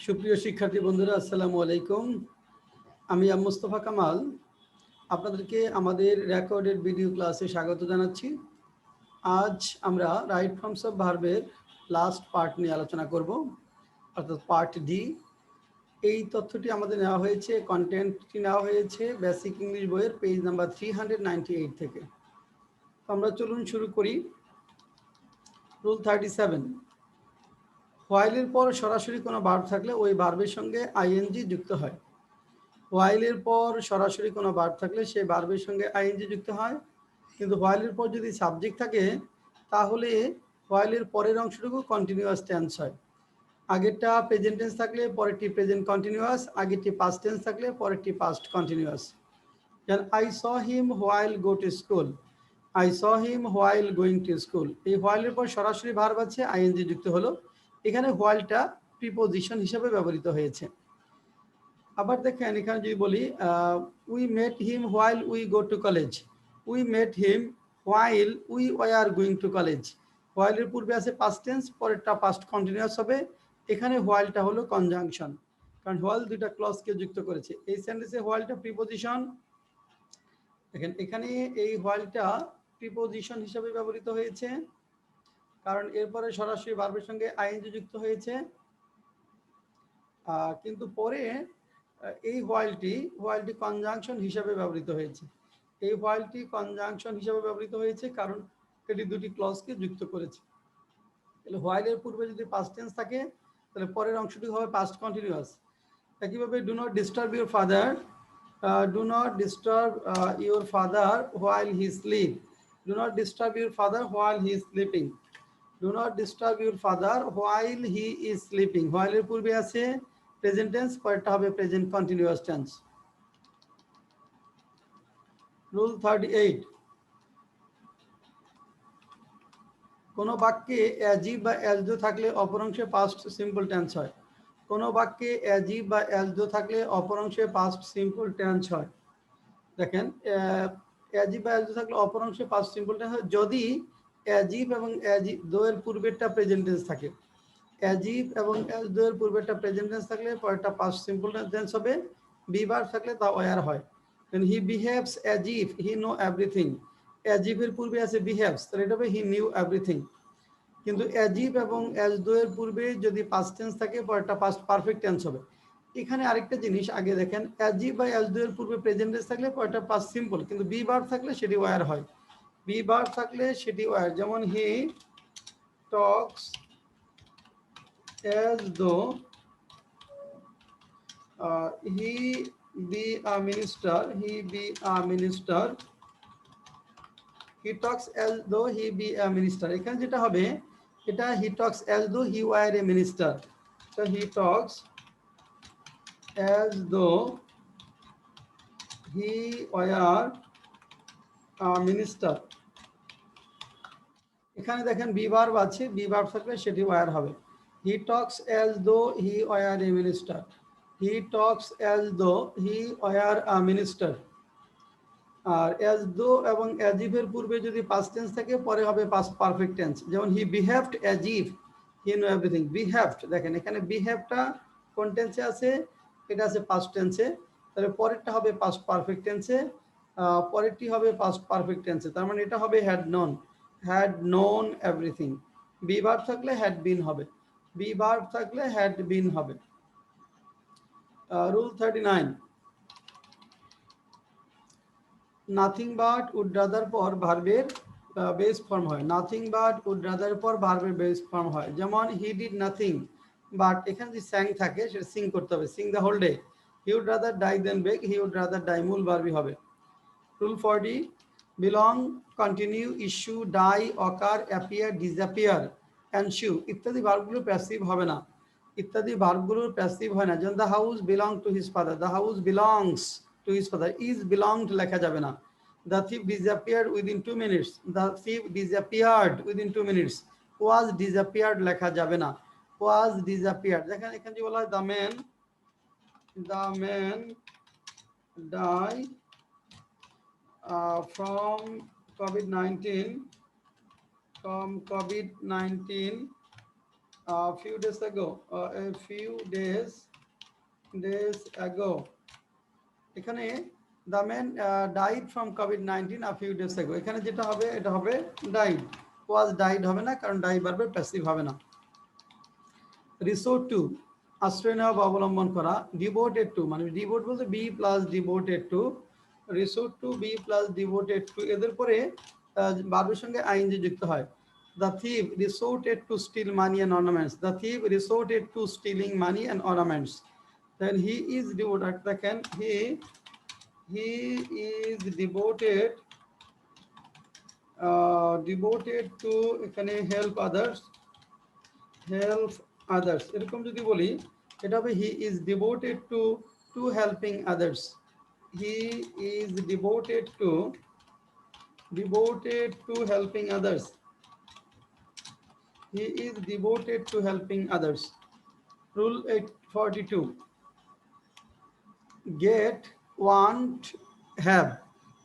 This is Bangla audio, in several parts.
সুপ্রিয় শিক্ষার্থী বন্ধুরা, আসসালামু আলাইকুম। আমি মুস্তফা কামাল আপনাদেরকে আমাদের রেকর্ডেড ভিডিও ক্লাসে স্বাগত জানাচ্ছি। আজ আমরা রাইট ফর্মস অফ ভার্বের লাস্ট পার্ট নিয়ে আলোচনা করব, অর্থাৎ পার্ট ডি। এই তথ্যটি আমাদের নেওয়া হয়েছে, কন্টেন্টটি নেওয়া হয়েছে বেসিক ইংলিশ বইয়ের পেজ নাম্বার 398 থেকে। আমরা চলুন শুরু করি। রুল 37, হোয়াইলের পর সরাসরি কোনো ভার্ব থাকলে ওই ভার্বের সঙ্গে আইএনজি যুক্ত হয়। হোয়াইলের পর সরাসরি কোনো ভার্ব থাকলে সেই ভার্বের সঙ্গে আইএনজি যুক্ত হয়, কিন্তু হোয়াইলের পর যদি সাবজেক্ট থাকে তাহলে হোয়াইলের পরের অংশটুকু কন্টিনিউয়াস টেন্স হয়। আগেরটা প্রেজেন্ট টেন্স থাকলে পরেরটি প্রেজেন্ট কন্টিনিউয়াস, আগেরটি পাস্ট টেন্স থাকলে পরেরটি পাস্ট কন্টিনিউয়াস। যেমন I saw him while go to school, I saw him while going to school. এই হোয়াইলের পর সরাসরি ভার্ব আছে, আইএনজি যুক্ত হলো। এখানে হোয়াইলটা প্রিপোজিশন হিসেবে ব্যবহৃত হয়েছে। আবার দেখেন, এখানে যদি বলি we met him while we go to college, we met him while we were going to college. হোয়াইলের পূর্বে আছে পাস্ট টেন্স, পরেরটা পাস্ট কন্টিনিউয়াস হবে। এখানে হোয়াইলটা হলো কনজাংশন, কারণ হোয়াইল দুইটা ক্লজকে যুক্ত করেছে। এই সেন্টেন্সে হোয়াইলটা প্রিপোজিশন। দেখেন এখানে এই হোয়াইলটা প্রিপোজিশন হিসেবে ব্যবহৃত হয়েছে, কারণ এরপরে সরাসরি ভার্বের সঙ্গে আইএনজি যুক্ত হয়েছে। কিন্তু পরে এই হোয়াইলটি কনজাংশন হিসাবে ব্যবহৃত হয়েছে। এই হোয়াইলটি কনজাংশন হিসাবে ব্যবহৃত হয়েছে কারণ এটি দুটি ক্লজকে যুক্ত করেছে। তাহলে হোয়াইলের পূর্বে যদি পাস্ট টেন্স থাকে তাহলে পরের অংশটি হবে পাস্ট কন্টিনিউয়াস। একইভাবে do not disturb your father, do not disturb your father while he sleep, do not disturb your father while he is sleeping, do not disturb your father while he is sleeping. হোয়াইলের পূর্বে আছে প্রেজেন্ট টেন্স, পরেরটা হবে প্রেজেন্ট কন্টিনিউয়াস টেন্স। রুল 38, কোনো বাক্যে অ্যাজিভ বা অ্যাজডো থাকলে অপর অংশে পাস্ট সিম্পল টেন্স হয়। কোনো বাক্যে অ্যাজিভ বা অ্যাজডো থাকলে অপর অংশে পাস্ট সিম্পল টেন্স হয়। দেখেন, অ্যাজিভ বা অ্যাজডো থাকলে অপর অংশে পাস্ট সিম্পল টেন্স হয় যদি অ্যাজিভ এবং অ্যাজিভ দোয়ের পূর্বেরটা প্রেজেন্ট টেন্স থাকে। অ্যাজিভ এবং অ্যাজডো এর পূর্বেরটা প্রেজেন্ট টেন্স থাকলে পরেরটা পাস্ট সিম্পল টেন্স হবে। বি ভার্ব থাকলে তা ওয়ার হয়। হি behaves as if he know everything, as if এর পূর্বে আছে বিহেভস, তাহলে এটা হবে হি নিউ এভরিথিং। কিন্তু অ্যাজিভ এবং অ্যাজডো এর পূর্বে যদি পাস্ট টেন্স থাকে পরেরটা পাস্ট পারফেক্ট টেন্স হবে। এখানে আরেকটা জিনিস আগে দেখেন, অ্যাজিভ বা অ্যাজডো এর পূর্বে প্রেজেন্ট টেন্স থাকলে পরেরটা পাস্ট সিম্পল, কিন্তু বি ভার্ব থাকলে সেটি ওয়ার হয়। বি ভার্ব থাকলে সেটি ওয়ার। যেমন হি টক্স as though he be a minister, he be a minister, he talks as though he be a minister। এখানে যেটা হবে, এটা he talks as though he were a minister, so he talks as though he were a minister। এখানে দেখেন বি ভার্ব আছে, বি ভার্ব থাকলে সেটি ওয়ার হবে। He talks as though he were a minister, he talks as though he were a minister. আর অ্যাজ দো এবং অ্যাজ ইফ এর পূর্বে যদি পাস্ট টেন্স থাকে পরে হবে পাস্ট পারফেক্ট টেন্স। যেমন he behaved as if he know everything. Behaved, দেখেন এখানে বিহেভটা কোন টেন্সে আছে, এটা আছে পাস্ট টেন্সে, তাহলে পরেরটা হবে পাস্ট পারফেক্ট টেন্সে, পরেরটি হবে পাস্ট পারফেক্ট টেন্সে। তার মানে এটা হবে had known, had known everything. Be verb থাকলে হ্যাড বিন হবে, বি ভার্ব থাকলে হ্যাড বিন হবে। Rule 39, nothing but would rather পর ভার্বের বেস ফর্ম হয়। নাথিং বাট উড রাদার পর ভার্বের বেস ফর্ম হয়। যেমন হি ডিড নাথিং বাট, এখানে যদি স্যাং থাকে সেটা সিং করতে হবে, sing the whole day. He would rather die than beg, he would rather die মূল ভার্বই হবে। Rule 40, belong, continue, issue, die, occur, appear, disappear, ensure ইত্যাদি ভার্বগুলো প্যাসিভ হবে না। ইত্যাদি ভার্বগুলোর প্যাসিভ হয় না। যেমন the house belong to his father, the house belongs to his father, is belonged লেখা যাবে না। The thief disappeared within 2 minutes, the thief disappeared within 2 minutes, was disappeared লেখা যাবে না, ওয়াজ ডিসঅ্যাপিয়ার্ড। দেখেন এখানে যে বলা হয় the man die from COVID-19, a few days ago, a few days ago. এখানে the man died from COVID-19 a few days ago. এখানে যেটা হবে এটা হবে died. was died হবে না, কারণ die ভার্বের প্যাসিভ হবে না। resort to আশ্রয় নেওয়া বা অবলম্বন করা। devoted to মানে devote বলতে be plus devoted to, resort to be plus devoted to, এদের পরে ভার্বের সঙ্গে ing যুক্ত হয়। the thief resorted to steal money and ornaments. the thief resorted to stealing money and ornaments. then he is devoted, দেখেন he is devoted to এখানে help others এরকম যদি বলি এটা হবে he is devoted to helping others. he is devoted to helping others. he is devoted to helping others. Rule 842, get, want, have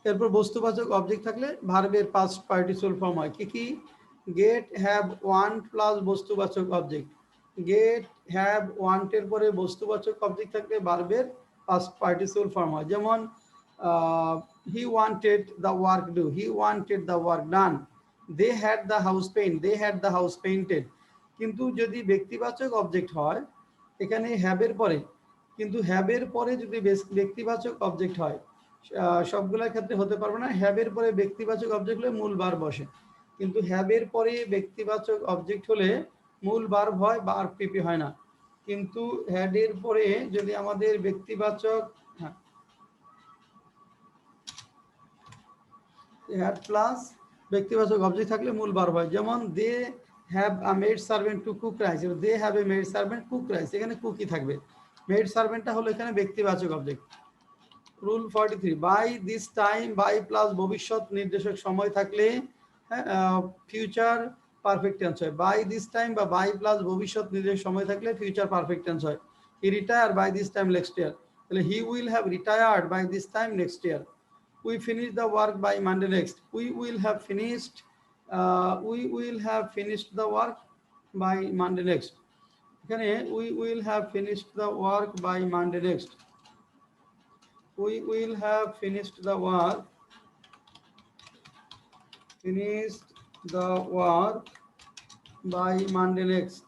এরপর বস্তুবাচক অবজেক্ট থাকলে ভার্বের পাস্ট পার্টিসিপল ফর্ম হয়। কি কি? গেট, হ্যাভ, ওয়ান্ট প্লাস বস্তুবাচক অবজেক্ট। গেট, হ্যাভ, ওয়ান্টের পরে বস্তুবাচক অবজেক্ট থাকলে ভার্বের পাস্ট পার্টিসিপল ফর্ম হয়। যেমন he wanted the work do, he wanted the work done. They had the house paint, they had the house painted. কিন্তু যদি ব্যক্তিবাচক অবজেক্ট হয় এখানে হ্যাভের পরে, কিন্তু হ্যাভের পরে যদি ব্যক্তিবাচক অবজেক্ট হয় সবগুলোর ক্ষেত্রে হতে পারবে না। হ্যাভের পরে ব্যক্তিবাচক অবজেক্ট হলে মূল ভার্ব বসে, কিন্তু হ্যাভের পরে ব্যক্তিবাচক অবজেক্ট হলে মূল ভার্ব হয়, ভার্ব পিপি হয় না। কিন্তু হ্যাডের পরে যদি আমাদের ব্যক্তিবাচক হ্যাড প্লাস ব্যক্তিবাচক অবজেক্ট থাকলে মূল ভার্ব হয়। যেমন they have a maid servant to cook rice, they have a maid servant cook rice, এখানে কুকই থাকবে। মেড সার্ভেন্টটা হলো এখানে ব্যক্তিবাচক object. Rule 43, by this time, by plus ভবিষ্যৎ নির্দেশক সময় থাকলে ফিউচার পারফেক্ট টেন্স হয়। বাই দিস টাইম বা বাই প্লাস ভবিষ্যৎ নির্দেশক সময় থাকলে ফিউচার পারফেক্ট টেন্স হয়। He retire by this time next year, তাহলে he will have retired by this time next year. We finish the work by Monday next, we will have finished the work by Monday next. এখানে we will have finished the work by Monday next, we will have finished the work by Monday next.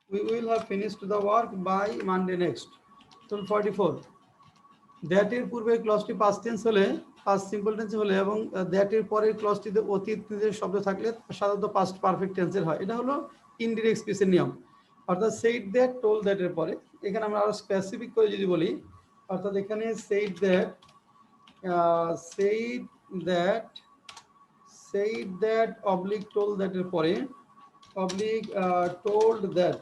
We will have finished the work by Monday next. Rule 44, that এর পূর্বের ক্লজটি পাস্ট টেন্স হলে, পাস্ট সিম্পল টেন্স হলে এবং দ্যাট এর পরের ক্লজটিতে অতীত নির্দেশক শব্দ থাকলে সাধারণত পাস্ট পারফেক্ট টেন্সের হয়। এটা হলো ইনডিরেক্ট স্পিচের নিয়ম। অর্থাৎ সেইড দ্যাট, টোল দ্যাট এর পরে এখানে আমরা আরো স্পেসিফিক করে যদি বলি, অর্থাৎ এখানে said that oblique toll that এর পরে অবলিক টোল্ড দ্যাট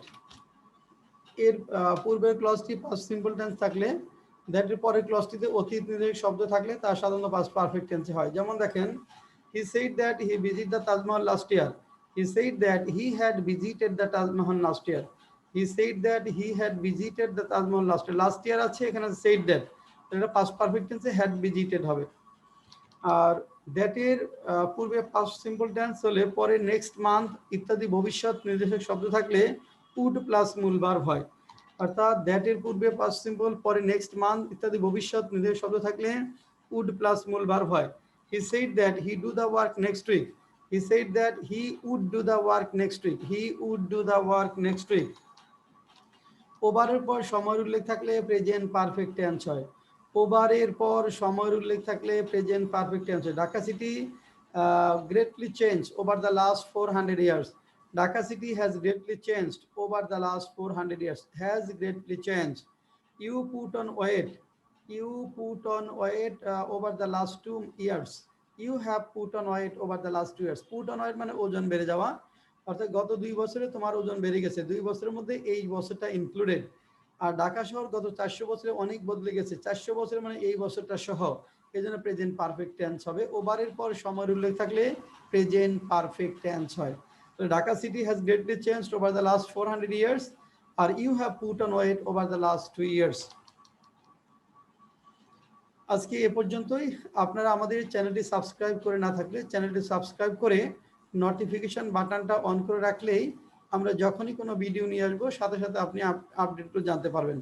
এর পূর্বের ক্লজটি পাস্ট সিম্পল টেন্স থাকলে দ্যাট এর পরের ক্লজটিতে অতীত নির্দেশক শব্দ থাকলে তা সাধারণত পাস্ট পারফেক্ট টেন্সে হয়। যেমন দেখেন, he said that he visited the Taj Mahal last year, he said that he had visited the Taj Mahal last year, he said that he had visited the Taj Mahal last year, last year আছে এখানে said that, এটা পাস্ট পারফেক্ট টেন্সে had visited হবে। আর দ্যাট এর পূর্বে পাস্ট সিম্পল টেন্স হলে পরে নেক্সট মান্থ ইত্যাদি ভবিষ্যৎ নির্দেশক শব্দ থাকলে উড প্লাস মূল ভার্ব হয়। অর্থাৎ দ্যাট এর পূর্বে পাস্ট সিম্পল পরে নেক্সট মান্থ ইত্যাদি ভবিষ্যৎ নির্দেশক শব্দ থাকলে উড প্লাস মূল ভার্ব হয়। he said that he do the work next week, he said that he would do the work next week, he would do the work next week। ওভারের পর সময়ের উল্লেখ থাকলে প্রেজেন্ট পারফেক্ট টেন্স হয়। ওভারের পর সময়ের উল্লেখ থাকলে প্রেজেন্ট পারফেক্ট টেন্স হয়। Dhaka city greatly changed over the last 400 years, Dhaka city has greatly changed over the last 400 years, has greatly changed। you put on weight over the last 2 years, you have put on weight over the last 2 years। put on weight মানে ওজন বেড়ে যাওয়া, অর্থাৎ গত 2 বছরে তোমার ওজন বেড়ে গেছে, 2 বছরের মধ্যে এই বছরটা ইনক্লুডেড। আর ঢাকা শহর গত 400 বছরে অনেক বদলে গেছে, 400 বছরে মানে এই বছরটা সহ, এই জন্য প্রেজেন্ট পারফেক্ট টেন্স হবে। ওভারের পর সময়ের উল্লেখ থাকলে প্রেজেন্ট পারফেক্ট টেন্স হয়। তো Dhaka city has greatly changed over the last 400 years, আর you have put on weight over the last 2 years. আজকে এ পর্যন্তই। আপনারা আমাদের চ্যানেলটি সাবস্ক্রাইব করে না থাকলে চ্যানেলটি সাবস্ক্রাইব করে নোটিফিকেশন বাটনটা অন করে রাখলেই আমরা যখনই কোনো ভিডিও নিয়ে আসবো সাথে সাথে আপনি আপডেটগুলো জানতে পারবেন।